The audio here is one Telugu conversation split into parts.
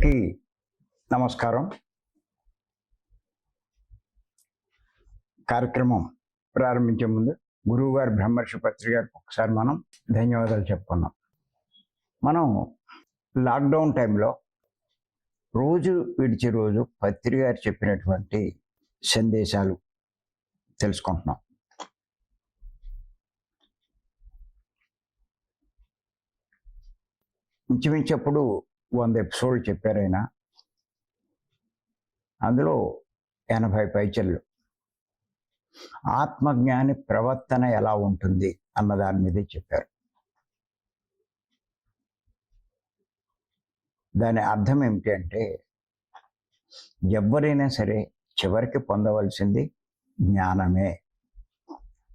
అందరికీ నమస్కారం. కార్యక్రమం ప్రారంభించే ముందు గురువుగారు బ్రహ్మర్షి పత్రి గారికి ఒకసారి మనం ధన్యవాదాలు చెప్పుకున్నాం. మనం లాక్డౌన్ టైంలో రోజు విడిచి రోజు పత్రి గారు చెప్పినటువంటి సందేశాలు తెలుసుకుంటున్నాం. ఇంచుమించప్పుడు 100 ఎపిసోడ్లు చెప్పారు ఆయన. అందులో 80 పైచళ్ళు ఆత్మజ్ఞాని ప్రవర్తన ఎలా ఉంటుంది అన్న దాని మీదే చెప్పారు. దాని అర్థం ఏమిటి అంటే, ఎవరైనా సరే చివరికి పొందవలసింది జ్ఞానమే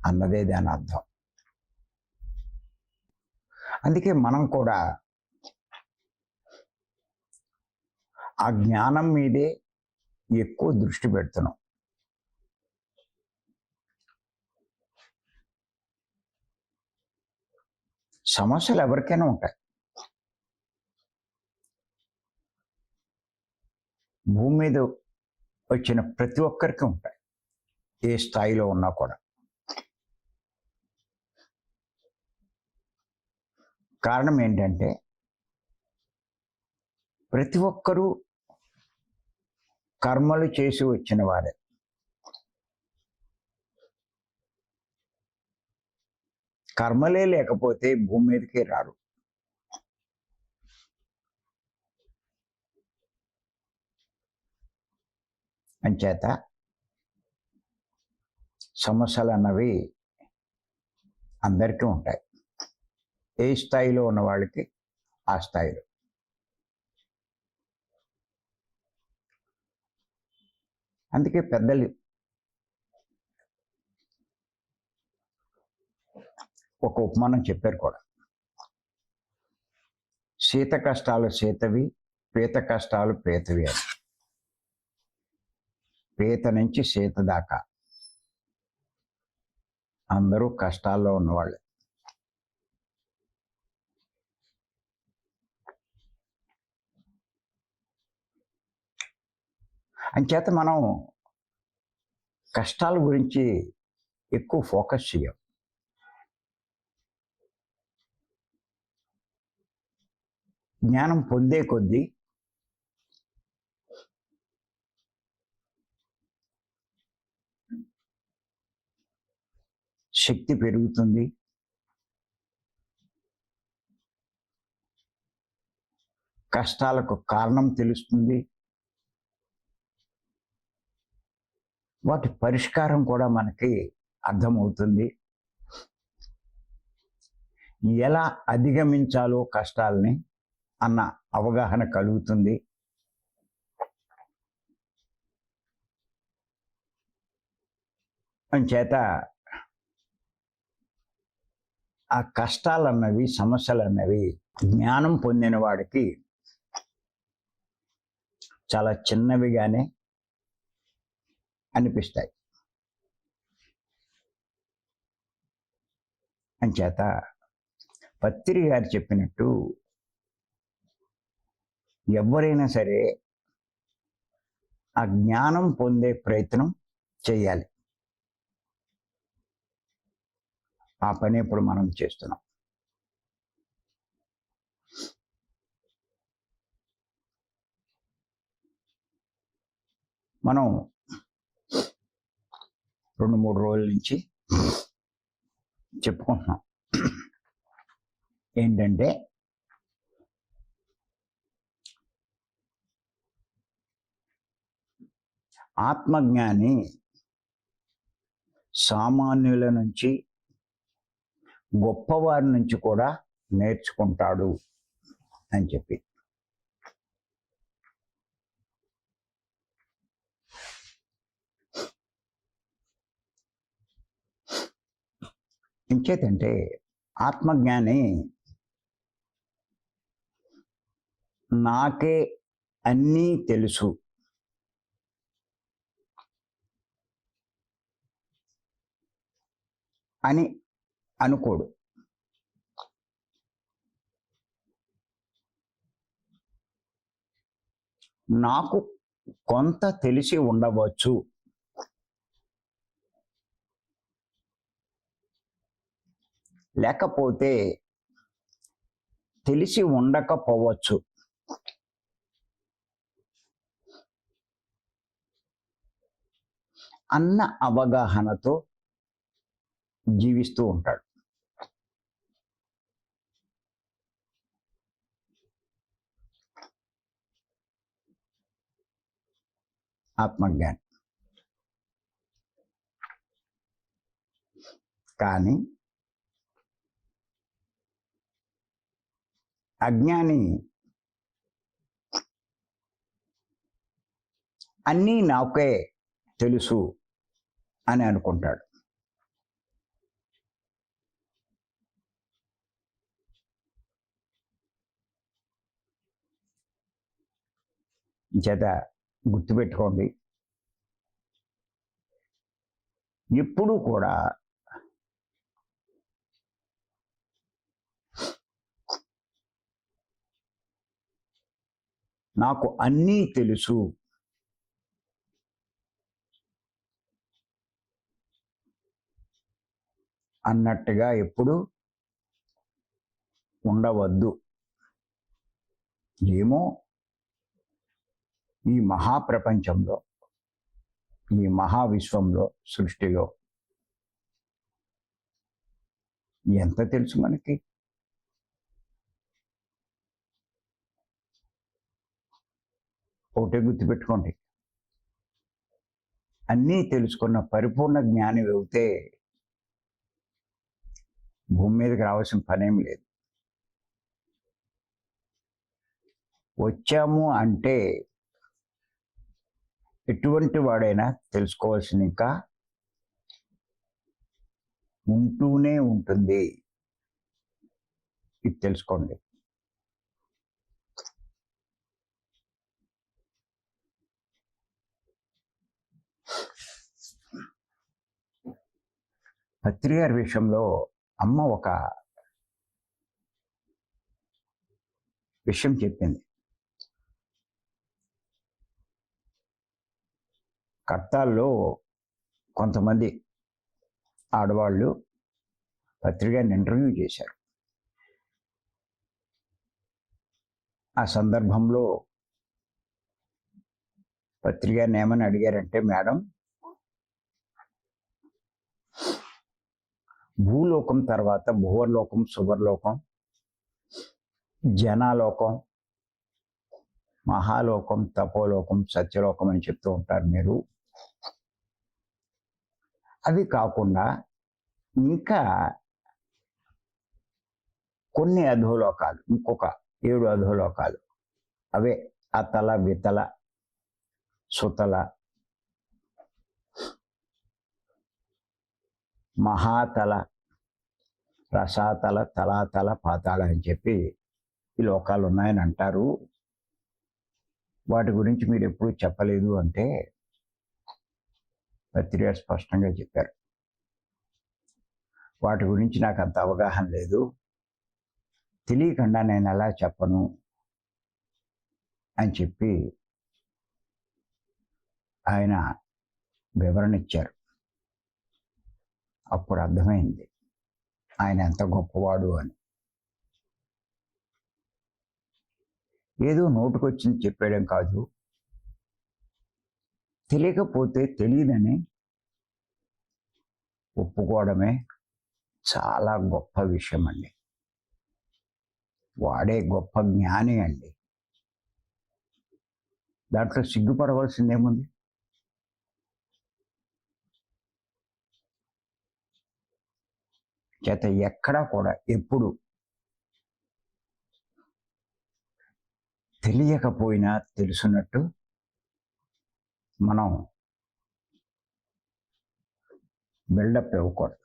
అన్నదే దాని అర్థం. అందుకే మనం కూడా ఆ జ్ఞానం మీదే ఎక్కువ దృష్టి పెడుతున్నాం. సమస్యలు ఎవరికైనా ఉంటాయి. భూమి మీద వచ్చిన ప్రతి ఒక్కరికి ఉంటాయి, ఏ స్థాయిలో ఉన్నా కూడా. కారణం ఏంటంటే, ప్రతి ఒక్కరూ కర్మలు చేసి వచ్చిన వారే. కర్మలే లేకపోతే భూమి మీదకి రారు. అంచేత సమస్యలు అన్నవి అందరికీ ఉంటాయి, ఏ స్థాయిలో ఉన్న వాళ్ళకి ఆ స్థాయిలో. అందుకే పెద్దలు ఒక ఉపమానం చెప్పారు కూడా. శీత కష్టాలు సీతవి, పీత కష్టాలు పీతవి అని. పీత నుంచి సీత దాకా అందరూ కష్టాల్లో ఉన్నవాళ్ళు. అంచేత మనం కష్టాల గురించి ఎక్కువ ఫోకస్ చేయం. జ్ఞానం పొందే కొద్దీ శక్తి పెరుగుతుంది, కష్టాలకు కారణం తెలుస్తుంది, వాటి పరిష్కారం కూడా మనకి అర్థమవుతుంది. ఎలా అధిగమించాలో కష్టాలని అన్న అవగాహన కలుగుతుంది. అంచేత ఆ కష్టాలన్నవి, సమస్యలన్నవి జ్ఞానం పొందిన వాడికి చాలా చిన్నవిగానే అనిపిస్తాయి. అంచేత పత్రి గారు చెప్పినట్టు ఎవరైనా సరే ఆ జ్ఞానం పొందే ప్రయత్నం చేయాలి. ఆ పని ఇప్పుడు మనం చేస్తున్నాం. మనం 2-3 రోజుల నుంచి చెప్పుకుంటున్నాం ఏంటంటే, ఆత్మజ్ఞాని సామాన్యుల నుంచి, గొప్పవారి నుంచి కూడా నేర్చుకుంటాడు అని చెప్పి. ఇంకేతంటే, ఆత్మజ్ఞాని నాకే అన్నీ తెలుసు అని అనుకోడు. నాకు కొంత తెలిసి ఉండవచ్చు, లేకపోతే తెలిసి ఉండకపోవచ్చు అన్న అవగాహనతో జీవిస్తూ ఉంటాడు. ఆత్మజ్ఞాని. కానీ అజ్ఞాని అన్నీ నాకే తెలుసు అని అనుకుంటాడు. చేత గుర్తుపెట్టుకోండి, ఎప్పుడూ కూడా నాకు అన్నీ తెలుసు అన్నట్టుగా ఎప్పుడు ఉండవద్దు. ఏమో ఈ మహాప్రపంచంలో, ఈ మహావిశ్వంలో, సృష్టిలో ఎంత తెలుసు మనకి? ఒకటే గుర్తుపెట్టుకోండి, అన్నీ తెలుసుకున్న పరిపూర్ణ జ్ఞాని అవుతే భూమి మీదకి రావాల్సిన పనేం లేదు. వచ్చాము అంటే ఎటువంటి వాడైనా తెలుసుకోవాల్సింది ఇంకా ఉంటూనే ఉంటుంది. ఇది తెలుసుకోండి. పత్రి గారి విషయంలో అమ్మ ఒక విషయం చెప్పింది. కర్తాల్లో కొంతమంది ఆడవాళ్ళు పత్రికని ఇంటర్వ్యూ చేశారు. ఆ సందర్భంలో పత్రికని ఏమని అడిగారంటే, మేడం, భూలోకం తర్వాత భువర్లోకం, సువర్లోకం, జనాలోకం, మహాలోకం, తపోలోకం, సత్యలోకం అని చెప్తూ ఉంటారు మీరు. అవి కాకుండా ఇంకా కొన్ని అధోలోకాలు, ఇంకొక 7 అధోలోకాలు, అవే అతల, వితల, సుతల, మహాతల, రసాతల, తలాతల, పాతాళ అని చెప్పి ఈ లోకాలు ఉన్నాయని అంటారు. వాటి గురించి మీరు ఎప్పుడూ చెప్పలేదు అంటే పత్రిక స్పష్టంగా చెప్పారు, వాటి గురించి నాకు అంత అవగాహన లేదు, తెలియకుండా నేను ఎలా చెప్పను అని చెప్పి ఆయన వివరణ ఇచ్చారు. అప్పుడు అర్థమైంది ఆయన ఎంత గొప్పవాడు అని. ఏదో నోటుకొచ్చింది చెప్పేయడం కాదు, తెలియకపోతే తెలియదని ఒప్పుకోవడమే చాలా గొప్ప విషయం అండి. వాడే గొప్ప జ్ఞాని అండి. దాంట్లో సిగ్గుపడవలసిందేముంది? చేత ఎక్కడా కూడా ఎప్పుడు తెలియకపోయినా తెలుసున్నట్టు మనం బిల్డప్ ఇవ్వకూడదు.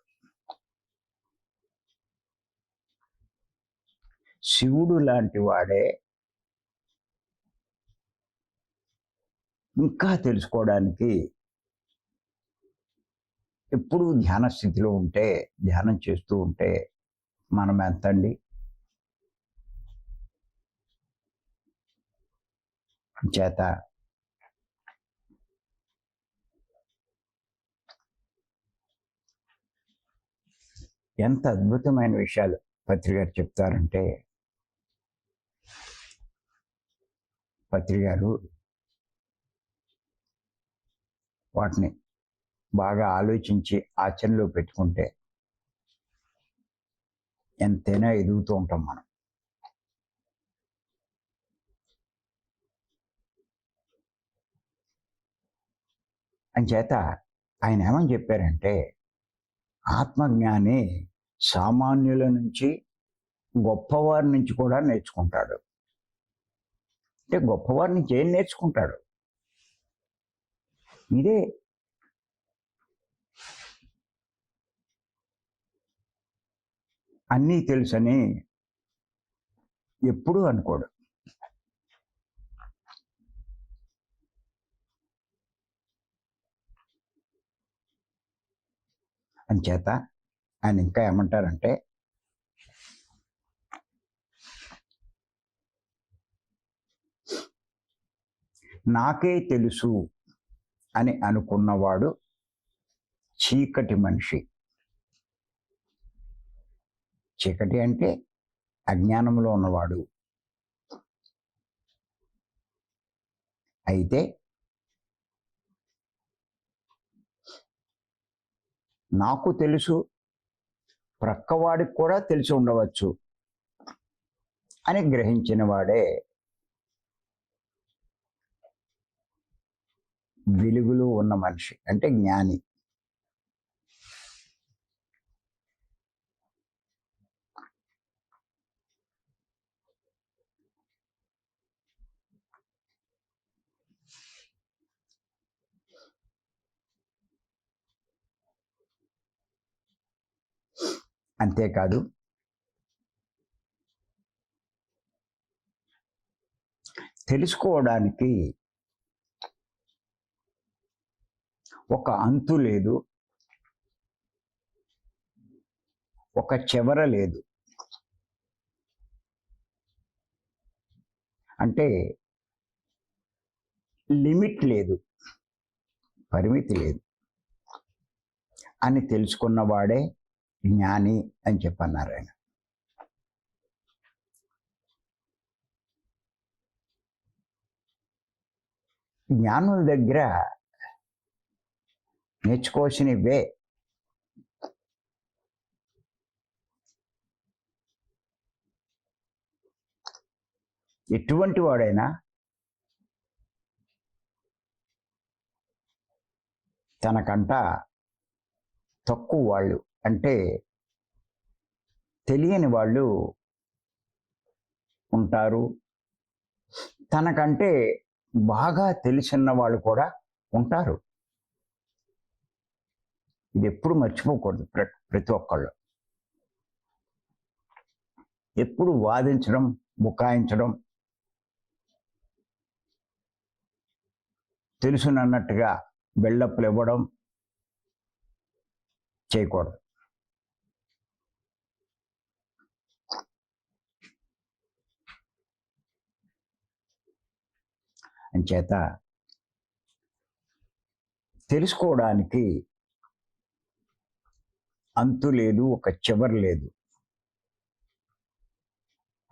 శివుడు లాంటి వాడే ఇంకా తెలుసుకోవడానికి ఎప్పుడూ ధ్యాన స్థితిలో ఉంటే, ధ్యానం చేస్తూ ఉంటే మనం ఎంతండి? చేత ఎంత అద్భుతమైన విషయాలు పత్రి గారు చెప్తారంటే, పత్రి గారు వాటిని బాగా ఆలోచించి ఆచరణలో పెట్టుకుంటే ఎంతైనా ఎదుగుతూ ఉంటాం మనం. అంచేత ఆయన ఏమని చెప్పారంటే, ఆత్మజ్ఞాని సామాన్యుల నుంచి గొప్పవారి నుంచి కూడా నేర్చుకుంటాడు. అంటే గొప్పవారి నుంచి ఏం నేర్చుకుంటాడు? ఇదే అన్నీ తెలుసని ఎప్పుడూ అనుకోడు. అంచేత ఆయన ఇంకా ఏమంటారంటే, నాకే తెలుసు అని అనుకున్నవాడు చీకటి మనిషి. చీకటి అంటే అజ్ఞానంలో ఉన్నవాడు. అయితే నాకు తెలుసు, ప్రక్కవాడికి కూడా తెలిసి ఉండవచ్చు అని గ్రహించిన వాడే వెలుగులో ఉన్న మనిషి, అంటే జ్ఞాని. అంతేకాదు, తెలుసుకోవడానికి ఒక అంతు లేదు, ఒక చివర లేదు. అంటే లిమిట్ లేదు, పరిమితి లేదు అని తెలుసుకున్నవాడే జ్ఞాని అని చెప్పన్నారు ఆయన. జ్ఞానుల దగ్గర నేర్చుకోవాల్సినవే. ఎటువంటి వాడైనా తనకంట తక్కువ వాళ్ళు, అంటే తెలియని వాళ్ళు ఉంటారు, తనకంటే బాగా తెలిసిన వాళ్ళు కూడా ఉంటారు. ఇది ఎప్పుడు మర్చిపోకూడదు ప్రతి ఒక్కళ్ళు. ఎప్పుడు వాదించడం, బుకాయించడం, తెలుసునన్నట్టుగా బిల్డప్లు ఇవ్వడం చేయకూడదు. అంచేత తెలుసుకోవడానికి అంతు లేదు, ఒక చివరి లేదు,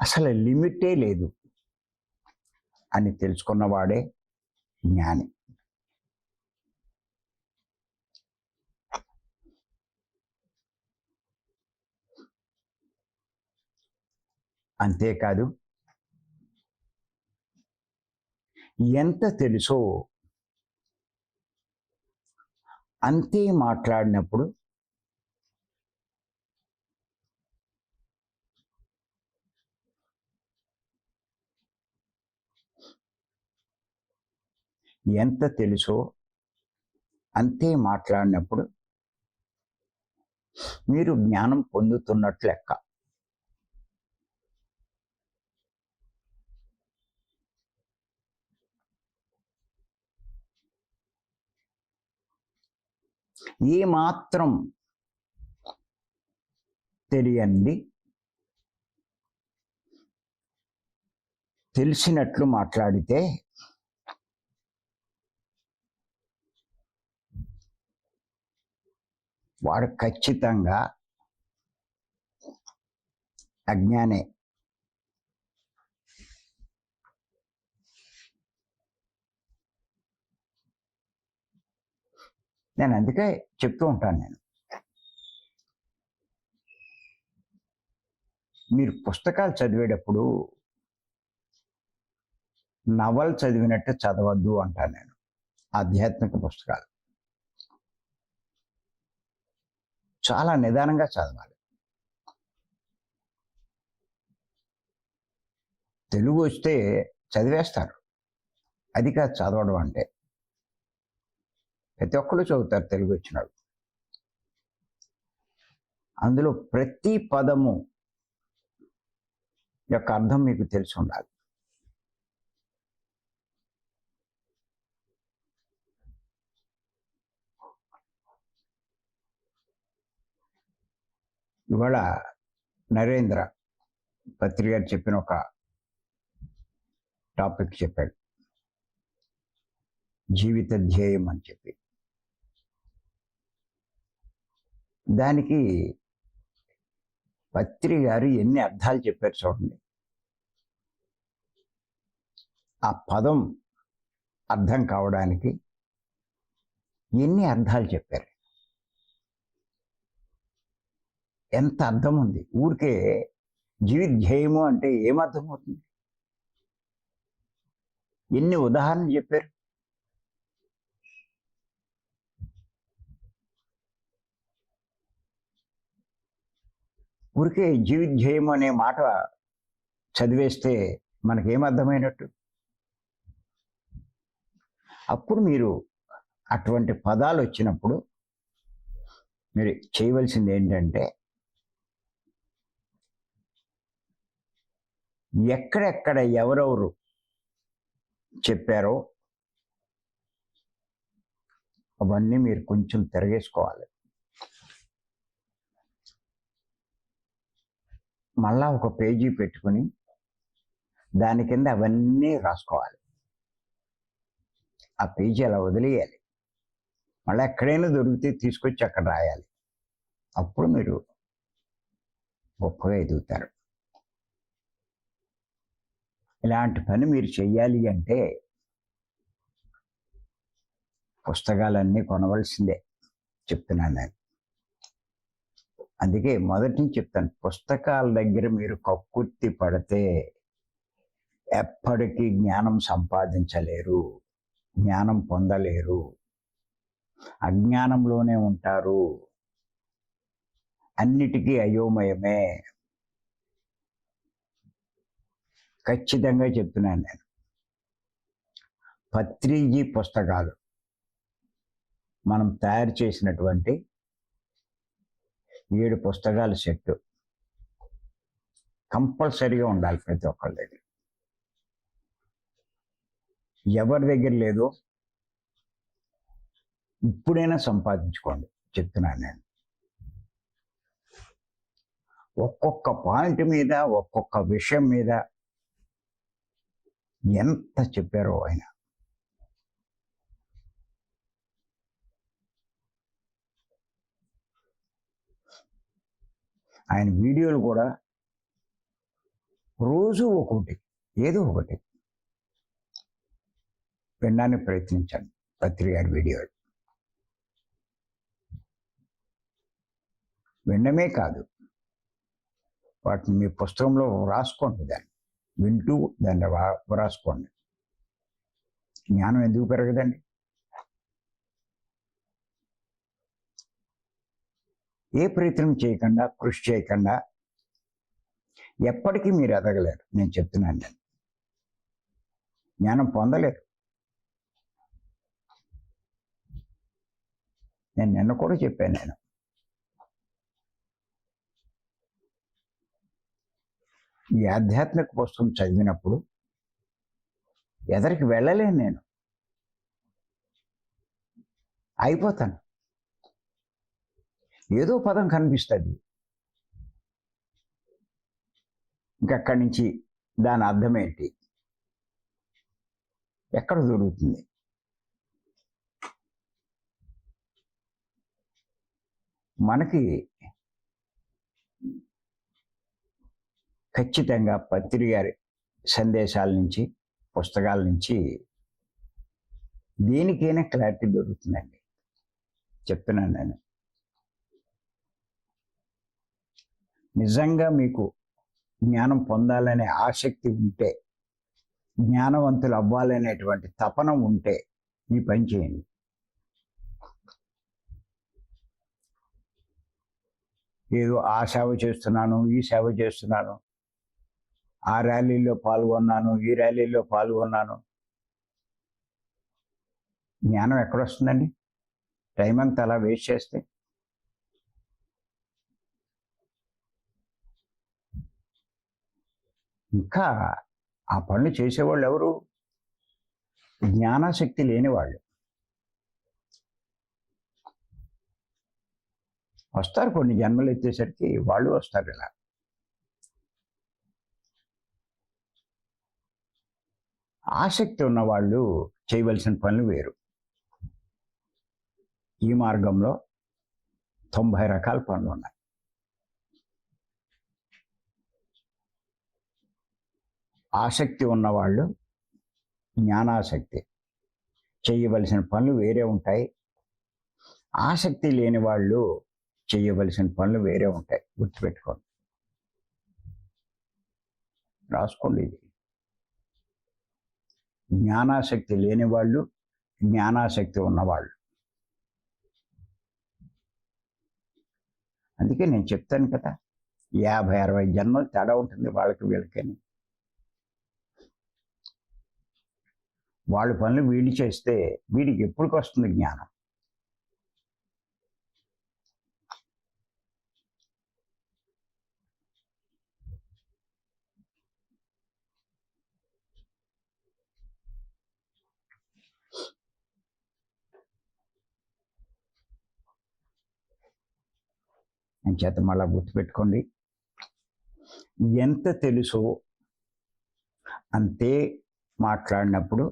అసలు లిమిటే లేదు అని తెలుసుకున్నవాడే జ్ఞాని. అంతేకాదు, ఎంత తెలుసో అంతే మాట్లాడినప్పుడు ఎంత తెలుసో అంతే మాట్లాడినప్పుడు మీరు జ్ఞానం పొందుతున్నట్లు లెక్క. ఏ మాత్రం తెలియంది తెలిసినట్లు మాట్లాడితే వాడు ఖచ్చితంగా అజ్ఞానే. నేను అందుకే చెప్తూ ఉంటాను. మీరు పుస్తకాలు చదివేటప్పుడు నవల్ చదివినట్టు చదవద్దు అంటాను నేను. ఆధ్యాత్మిక పుస్తకాలు చాలా నిదానంగా చదవాలి. తెలుగు వస్తే చదివేస్తారు, అది కాదు చదవడం అంటే. ప్రతి ఒక్కరు చదువుతారు తెలుగు వచ్చినాడు. అందులో ప్రతి పదము యొక్క అర్థం మీకు తెలిసి ఉండాలి. ఇవాళ నరేంద్ర పత్రి గారు చెప్పిన ఒక టాపిక్ చెప్పాడు, జీవిత ధ్యేయం అని చెప్పి. దానికి పత్రి గారు ఎన్ని అర్థాలు చెప్పారు చూడండి. ఆ పదం అర్థం కావడానికి ఎన్ని అర్థాలు చెప్పారు, ఎంత అర్థం ఉంది. ఊరికే జీవిత ధ్యేయము అంటే ఏమర్థం అవుతుంది? ఎన్ని ఉదాహరణలు చెప్పారు. ఊరికే జీవిత ధ్యేయం అనే మాట చదివేస్తే మనకేమర్థమైనట్టు? అప్పుడు మీరు అటువంటి పదాలు వచ్చినప్పుడు మీరు చేయవలసింది ఏంటంటే, ఎక్కడెక్కడ ఎవరెవరు చెప్పారో అవన్నీ మీరు కొంచెం తిరగేసుకోవాలి. మళ్ళా ఒక పేజీ పెట్టుకుని దాని కింద అవన్నీ రాసుకోవాలి. ఆ పేజీ అలా వదిలేయాలి. మళ్ళీ ఎక్కడైనా దొరికితే తీసుకొచ్చి అక్కడ రాయాలి. అప్పుడు మీరు గొప్పగా ఎదుగుతారు. ఇలాంటి పని మీరు చెయ్యాలి అంటే పుస్తకాలన్నీ కొనవలసిందే చెప్తున్నాను నేను. అందుకే మొదటి నుంచి చెప్తాను, పుస్తకాల దగ్గర మీరు కక్కుర్తి పడితే ఎప్పటికీ జ్ఞానం సంపాదించలేరు, జ్ఞానం పొందలేరు, అజ్ఞానంలోనే ఉంటారు, అన్నిటికీ అయోమయమే. ఖచ్చితంగా చెప్తున్నాను నేను. పత్రిజీ పుస్తకాలు మనం తయారు చేసినటువంటి 7 పుస్తకాల సెట్ కంపల్సరీగా ఉండాలి ప్రతి ఒక్కరి దగ్గర. ఎవరి దగ్గర లేదో ఇప్పుడైనా సంపాదించుకోండి చెప్తున్నాను నేను. ఒక్కొక్క పాయింట్ మీద, ఒక్కొక్క విషయం మీద ఎంత చెప్పారో ఆయన. ఆయన వీడియోలు కూడా రోజు ఒక్కొక్కటి, ఏదో ఒకటి వినడానికి ప్రయత్నించండి. పత్రి గారి వీడియోలు వినడమే కాదు, వాటిని మీ పుస్తకంలో రాసుకోండి. దాన్ని వింటూ దాన్ని రాసుకోండి. జ్ఞానం ఎందుకు పెరగదండి? ఏ ప్రయత్నం చేయకుండా, కృషి చేయకుండా ఎప్పటికీ మీరు ఎదగలేరు. నేను చెప్తున్నాను, నేను జ్ఞానం పొందలేరు. నేను నిన్న కూడా చెప్పాను. నేను ఈ ఆధ్యాత్మిక పుస్తకం చదివినప్పుడు ఎదరికి వెళ్ళలేను, నేను అయిపోతాను. ఏదో పదం కనిపిస్తుంది, ఇంకక్కడి నుంచి దాని అర్థం ఏంటి, ఎక్కడ దొరుకుతుంది? మనకి ఖచ్చితంగా పత్రి గారి సందేశాల నుంచి, పుస్తకాల నుంచి దేనికైనా క్లారిటీ దొరుకుతుందండి. చెప్తున్నాను నేను. నిజంగా మీకు జ్ఞానం పొందాలనే ఆసక్తి ఉంటే, జ్ఞానవంతులు అవ్వాలనేటువంటి తపన ఉంటే ఈ పని చేయండి. ఏదో ఆ సేవ చేస్తున్నాను, ఈ సేవ చేస్తున్నాను, ఆ ర్యాలీలో పాల్గొన్నాను, ఈ ర్యాలీలో పాల్గొన్నాను. జ్ఞానం ఎక్కడొస్తుందండి? టైం అంతా అలా వేస్ట్ చేస్తే. ఇంకా ఆ పనులు చేసేవాళ్ళు ఎవరు? జ్ఞానాశక్తి లేని వాళ్ళు. వస్తారు, కొన్ని జన్మలు ఎత్తేసరికి వాళ్ళు వస్తారు. ఇలా ఆసక్తి ఉన్న వాళ్ళు చేయవలసిన పనులు వేరు. ఈ మార్గంలో 90 రకాల పనులు ఉన్నాయి. ఆసక్తి ఉన్నవాళ్ళు, జ్ఞానాసక్తి, చేయవలసిన పనులు వేరే ఉంటాయి. ఆసక్తి లేని వాళ్ళు చేయవలసిన పనులు వేరే ఉంటాయి. గుర్తుపెట్టుకోండి, రాసుకోండి. ఇది జ్ఞానాసక్తి లేని వాళ్ళు, జ్ఞానాసక్తి ఉన్నవాళ్ళు. అందుకే నేను చెప్తాను కదా, 50-60 జన్మలు తేడా ఉంటుంది వాళ్ళకి వీళ్ళకని. వాళ్ళ పనులు వీళ్ళు చేస్తే వీడికి ఎప్పటికి వస్తుంది జ్ఞానం? చేత మళ్ళా గుర్తుపెట్టుకోండి, ఎంత తెలుసో అంతే మాట్లాడినప్పుడు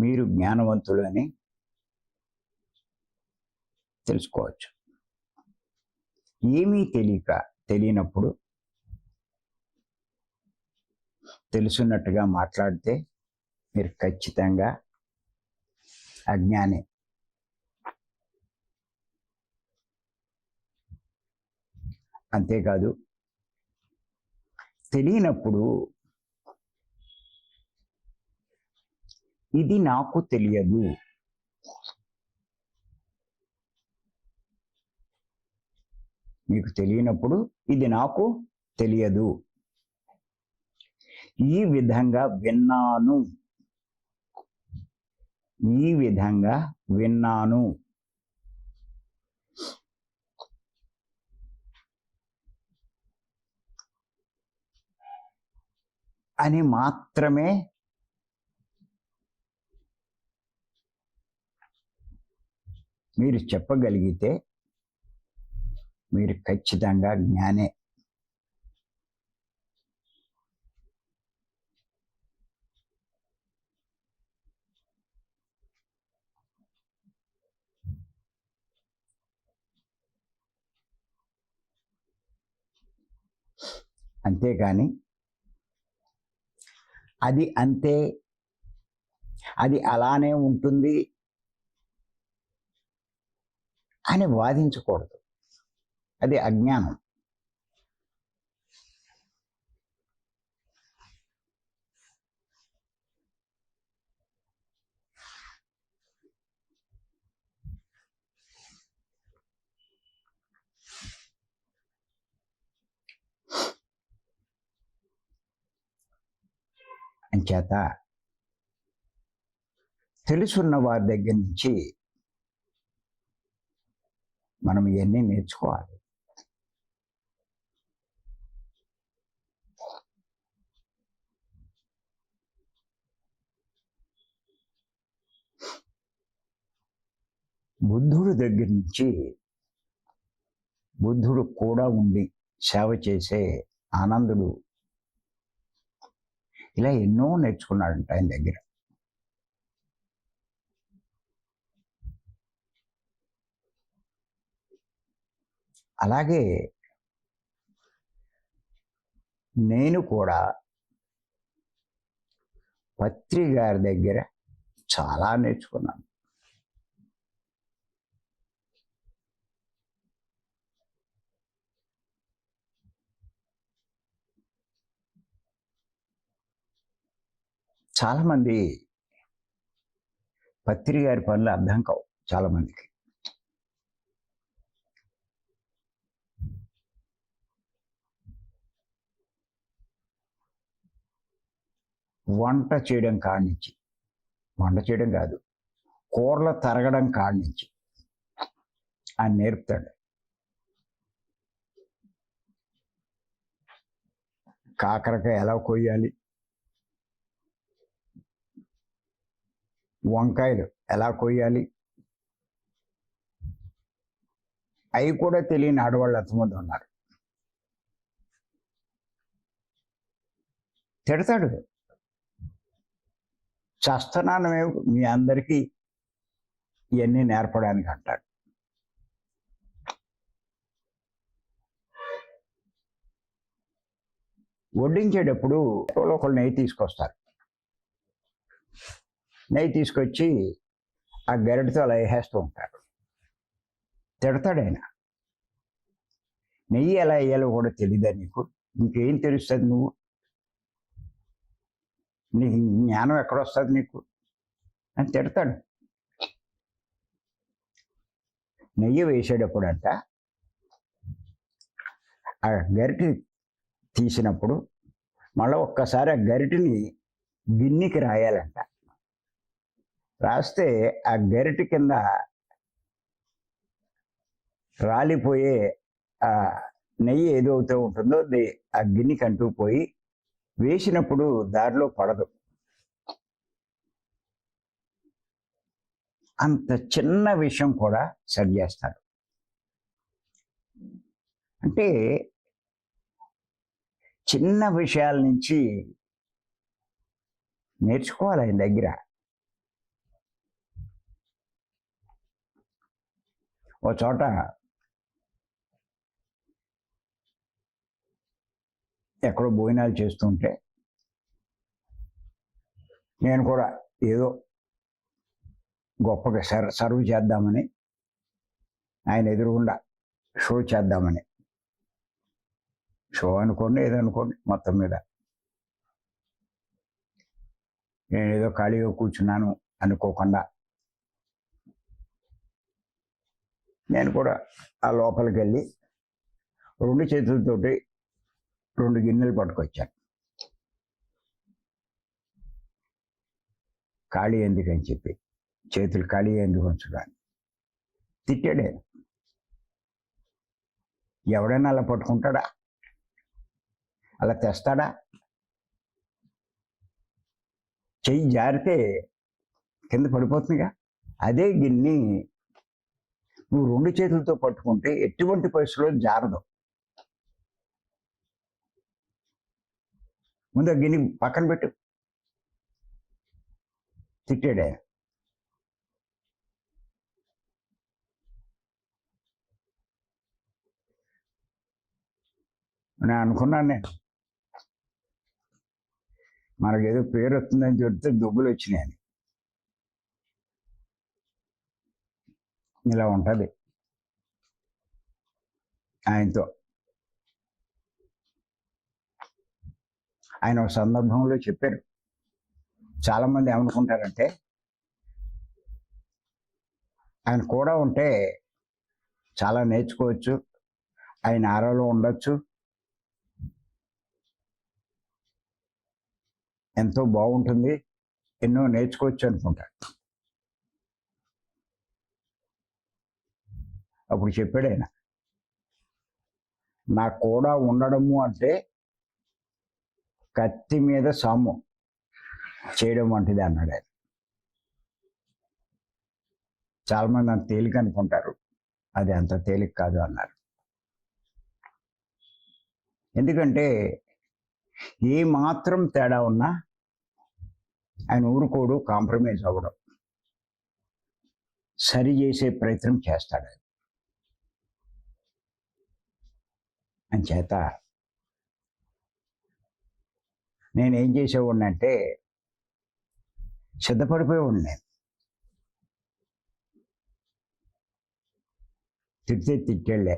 మీరు జ్ఞానవంతులు అని తెలుసుకోవచ్చు. ఏమీ తెలియనప్పుడు తెలుసున్నట్టుగా మాట్లాడితే మీరు ఖచ్చితంగా అజ్ఞాని. అంతేకాదు, తెలియనప్పుడు ఇది నాకు తెలియదు, మీకు తెలియనప్పుడు ఇది నాకు తెలియదు, ఈ విధంగా విన్నాను, ఈ విధంగా విన్నాను అని మాత్రమే మీరు చెప్పగలిగితే మీరు ఖచ్చితంగా జ్ఞానే. అంతేకాని అది అంతే, అది అలానే ఉంటుంది అని వాదించకూడదు. అది అజ్ఞానం. అంచేత తెలుసున్న వారి దగ్గర నుంచి మనం ఇవన్నీ నేర్చుకోవాలి. బుద్ధుడి దగ్గర నుంచి, బుద్ధుడు కూడా ఉండి సేవ చేసే ఆనందుడు ఇలా ఎన్నో నేర్చుకున్నాడంట ఆయన దగ్గర. అలాగే నేను కూడా పత్రి గారి దగ్గర చాలా నేర్చుకున్నాను. చాలామంది పత్రి గారి పనులు అర్థం కావు చాలామందికి. వంట చేయడం కాడి కాదు, కూరలు తరగడం కాడి నుంచి ఆయన నేర్పుతాడు. కాకరకాయ ఎలా కొయ్యాలి, వంకాయలు ఎలా కొయ్యాలి, అవి కూడా తెలియని ఆడవాళ్ళు ఎంతమంది ఉన్నారు. తిడతాడు, చేస్తున్నాను మీ అందరికీ ఇవన్నీ నేర్పడానికి అంటాడు. వడ్డించేటప్పుడు ఒకళ్ళు నెయ్యి తీసుకొస్తారు. నెయ్యి తీసుకొచ్చి ఆ గరిటతో అలా వేసేస్తూ ఉంటాడు. తిడతాడు ఆయన, నెయ్యి ఎలా వేయాలో కూడా తెలీదా నీకు? ఇంకేం తెలుస్తుంది నువ్వు? నీకు జ్ఞానం ఎక్కడొస్తుంది నీకు అని తిడతాడు. నెయ్యి వేసేటప్పుడు అంట ఆ గరిటె తీసినప్పుడు మళ్ళీ ఒక్కసారి ఆ గరిటెని గిన్నెకి రాయాలంట. రాస్తే ఆ గరిటె కింద రాలిపోయే ఆ నెయ్యి ఏదైతే ఉంటుందో ఆ గిన్నెకి అంటూ పోయి వేసినప్పుడు దారిలో పడదు. అంత చిన్న విషయం కూడా సరి చేస్తాడు. అంటే చిన్న విషయాల నుంచి నేర్చుకోవాలి ఆయన దగ్గర. ఓ చోట ఎక్కడో భోజనాలు చేస్తుంటే నేను కూడా ఏదో గొప్పగా సర్వ్ చేద్దామని, ఆయన ఎదురుగుండా షో చేద్దామని, షో అనుకోండి ఏదనుకోండి, మొత్తం మీద నేను ఏదో ఖాళీగా కూర్చున్నాను అనుకోకుండా నేను కూడా ఆ లోపలికి వెళ్ళి 2 చేతులతోటి 2 గిన్నెలు పట్టుకొచ్చాను. ఖాళీ ఎందుకని చెప్పి, చేతులు ఖాళీ ఎందుకు ఉంచడానికి. తిట్టాడే. ఎవడైనా అలా పట్టుకుంటాడా? అలా తెస్తాడా? చెయ్యి జారితే కింద పడిపోతుందిగా. అదే గిన్నె నువ్వు 2 చేతులతో పట్టుకుంటే ఎటువంటి పరిస్థితుల్లో జారదు. ముందు ఆ గిన్నె పక్కన పెట్టు. తిట్టాడే. నేను అనుకున్నాను, మనకేదో పేరు వస్తుందని చెప్తే దుబ్బులు వచ్చినాయని. ఇలా ఉంటుంది ఆయనతో. ఆయన ఒక సందర్భంలో చెప్పారు, చాలామంది ఏమనుకుంటారంటే ఆయన కూడా ఉంటే చాలా నేర్చుకోవచ్చు, ఆయన ఆరాలో ఉండొచ్చు, ఎంతో బాగుంటుంది, ఎన్నో నేర్చుకోవచ్చు అనుకుంటాడు. అప్పుడు చెప్పాడు ఆయన, నా కూడా ఉండడము అంటే కత్తి మీద సాము చేయడం వంటిది అన్నాడు ఆయన. చాలామంది అంత తేలిక అనుకుంటారు, అది అంత తేలిక కాదు అన్నారు. ఎందుకంటే ఏ మాత్రం తేడా ఉన్నా ఆయన ఊరుకోడు, కాంప్రమైజ్ అవ్వడం, సరి చేసే ప్రయత్నం చేస్తాడు. అంచేత నేనేం చేసేవాడిని అంటే సిద్ధపడిపోయేవాడిని. నేను తిడితే తిట్టేళ్ళే,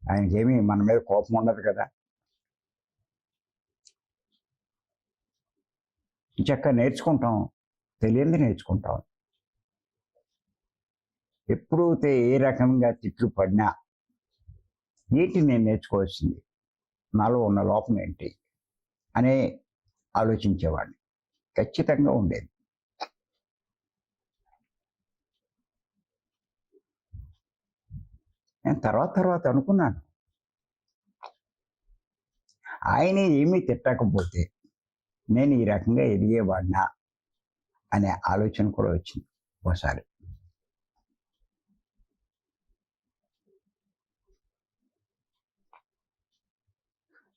ఆయనకేమీ మన మీద కోపం ఉండదు కదా. చక్కగా నేర్చుకుంటాం, తెలియంది నేర్చుకుంటాం. ఎప్పుడైతే ఏ రకంగా తిట్లు పడినా ఏంటి నేను నేర్చుకోవాల్సింది, నాలో ఉన్న లోపం ఏంటి అనే ఆలోచించేవాడిని. ఖచ్చితంగా ఉండేది. నేను తర్వాత అనుకున్నాను, ఆయన ఏమీ తిట్టకపోతే నేను ఈ రకంగా ఎదిగేవాడినా అనే ఆలోచన కూడా వచ్చింది ఒకసారి.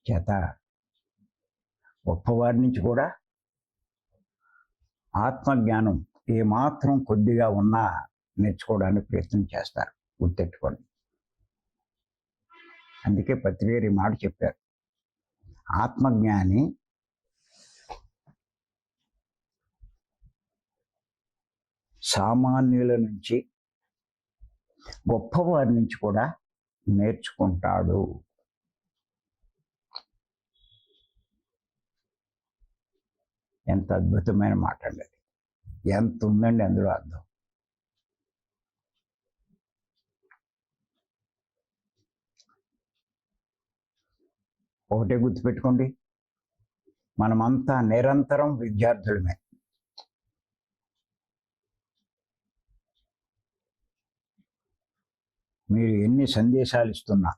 చేత గొప్పవారి నుంచి కూడా ఆత్మజ్ఞానం ఏమాత్రం కొద్దిగా ఉన్నా నేర్చుకోవడానికి ప్రయత్నం చేస్తారు, గుర్తెట్టుకోండి. అందుకే పత్రిగారు ఈ మాట చెప్పారు, ఆత్మజ్ఞాని సామాన్యుల నుంచి గొప్పవారి నుంచి కూడా నేర్చుకుంటాడు. ఎంత అద్భుతమైన మాట అండి అది. ఎంత ఉందండి అందులో అర్థం. ఒకటే గుర్తుపెట్టుకోండి, మనమంతా నిరంతరం విద్యార్థులమే. మీరు ఎన్ని సందేశాలు ఇస్తున్నా,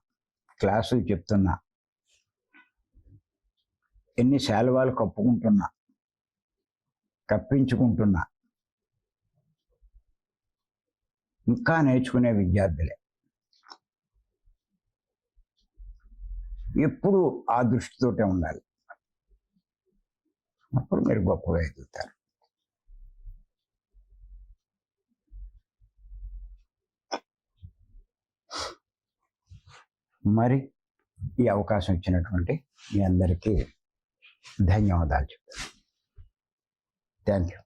క్లాసులు చెప్తున్నా, ఎన్ని శాలువాలు కప్పుకుంటున్నా, కప్పించుకుంటున్నా, ఇంకా నేర్చుకునే విద్యార్థులే. ఎప్పుడు ఆ దృష్టితోటే ఉండాలి, అప్పుడు మీరు గొప్పగా ఎదుగుతారు. మరి ఈ అవకాశం ఇచ్చినటువంటి మీ అందరికీ ధన్యవాదాలు చెప్తాను. Thank you.